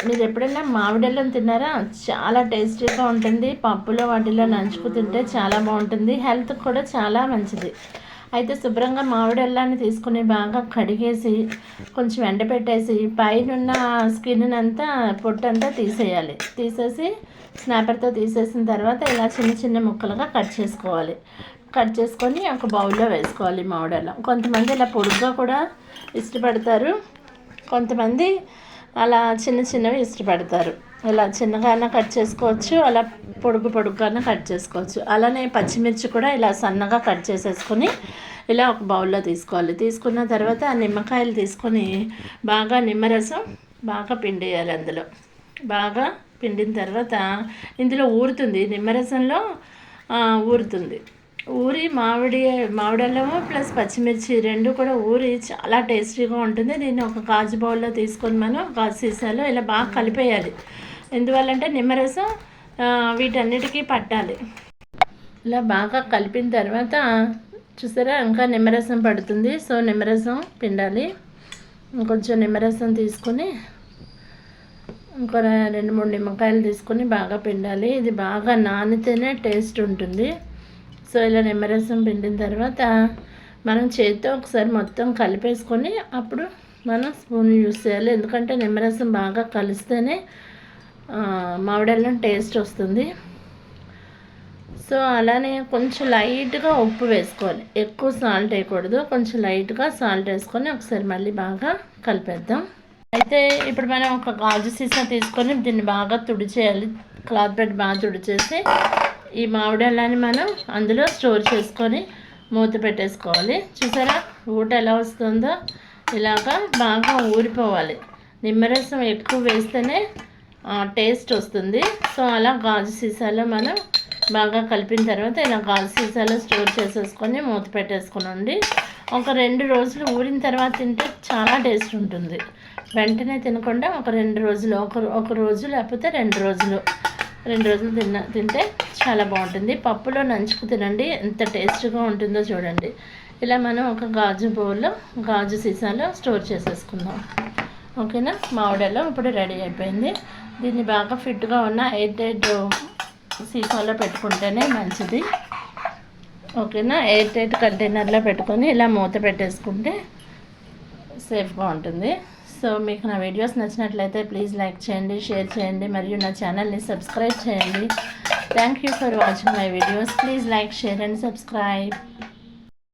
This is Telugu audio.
మీరు ఎప్పుడైనా మామిడల్లం తిన్నారా? చాలా టేస్టీగా ఉంటుంది. పప్పులో వాటిలో నంచుకు తింటే చాలా బాగుంటుంది. హెల్త్కి కూడా చాలా మంచిది. అయితే శుభ్రంగా మామిడల్లాన్ని తీసుకుని బాగా కడిగేసి కొంచెం ఎండబెట్టేసి పైనున్న స్కిన్ అంతా పొట్టంతా తీసేయాలి. తీసేసి స్నాపర్తో తీసేసిన తర్వాత ఇలా చిన్న చిన్న ముక్కలుగా కట్ చేసుకోవాలి. కట్ చేసుకొని ఒక బౌల్లో వేసుకోవాలి మామిడల్లం. కొంతమంది ఇలా పొడుగ్గా కూడా ఇష్టపడతారు, కొంతమంది అలా చిన్న చిన్నవి ఇష్టపడతారు. ఇలా చిన్నగానే కట్ చేసుకోవచ్చు, అలా పొడుగ్గానే కట్ చేసుకోవచ్చు. అలానే పచ్చిమిర్చి కూడా ఇలా సన్నగా కట్ చేసేసుకొని ఇలా ఒక బౌల్లో తీసుకోవాలి. తీసుకున్న తర్వాత ఆ నిమ్మకాయలు తీసుకొని బాగా నిమ్మరసం బాగా పిండేయాలి. అందులో బాగా పిండిన తర్వాత ఇందులో ఊరుతుంది, నిమ్మరసంలో ఊరుతుంది. ఊరి మామిడల్లము ప్లస్ పచ్చిమిర్చి రెండు కూడా ఊరి చాలా టేస్టీగా ఉంటుంది. దీన్ని ఒక గాజు బౌల్లో తీసుకొని మనం గాజు సీసాలో ఇలా బాగా కలిపేయాలి. ఎందువల్లంటే నిమ్మరసం వీటన్నిటికీ పట్టాలి. ఇలా బాగా కలిపిన తర్వాత చూసారా ఇంకా నిమ్మరసం పడుతుంది. సో నిమ్మరసం పిండాలి. ఇంకొంచెం నిమ్మరసం తీసుకొని ఇంకో 2-3 నిమ్మకాయలు తీసుకొని బాగా పిండాలి. ఇది బాగా నానితేనే టేస్ట్ ఉంటుంది. సో ఇలా నిమ్మరసం పిండిన తర్వాత మనం చేతితో ఒకసారి మొత్తం కలిపేసుకొని అప్పుడు మనం స్పూన్ యూస్ చేయాలి. ఎందుకంటే నిమ్మరసం బాగా కలిస్తేనే మామిడల్లం టేస్ట్ వస్తుంది. సో అలానే కొంచెం లైట్గా ఉప్పు వేసుకోవాలి, ఎక్కువ సాల్ట్ వేయకూడదు. కొంచెం లైట్గా సాల్ట్ వేసుకొని ఒకసారి మళ్ళీ బాగా కలిపేద్దాం. అయితే ఇప్పుడు మనం ఒక గాజు సీసా తీసుకొని దీన్ని బాగా తుడిచేయాలి. క్లాత్ పెట్టి బాగా తుడిచేసి ఈ మామిడల్లాన్ని మనం అందులో స్టోర్ చేసుకొని మూత పెట్టేసుకోవాలి. చూసారా ఊట ఎలా వస్తుందో, ఇలాగా బాగా ఊరిపోవాలి. నిమ్మరసం ఎక్కువ వేస్తేనే టేస్ట్ వస్తుంది. సో అలా గాజు సీసాలో మనం బాగా కలిపిన తర్వాత ఇలా గాజు సీసాలో స్టోర్ చేసేసుకొని మూత పెట్టేసుకోనండి. ఒక 2 రోజులు ఊరిన తర్వాత తింటే చాలా టేస్ట్ ఉంటుంది. వెంటనే తినకుండా ఒక 2 రోజులు, ఒక రోజు లేకపోతే 2 రోజులు తింటే చాలా బాగుంటుంది. పప్పులో నంచుకు తినండి, ఎంత టేస్ట్గా ఉంటుందో చూడండి. ఇలా మనం ఒక గాజు సీసాలో స్టోర్ చేసేసుకుందాం. ఓకేనా, మామిడల్లం ఇప్పుడు రెడీ అయిపోయింది. దీన్ని బాగా ఫిట్గా ఉన్న ఎయిర్ సీసాలో పెట్టుకుంటేనే మంచిది. ఓకేనా, ఎయిర్ కంటైనర్లో పెట్టుకొని ఇలా మూత పెట్టేసుకుంటే సేఫ్గా ఉంటుంది. సో మీకు నా వీడియోస్ నచ్చినట్లయితే ప్లీజ్ లైక్ చేయండి, షేర్ చేయండి, మరియు నా ఛానల్ని సబ్స్క్రైబ్ చేయండి. Thank you for watching my videos. Please like, share and subscribe.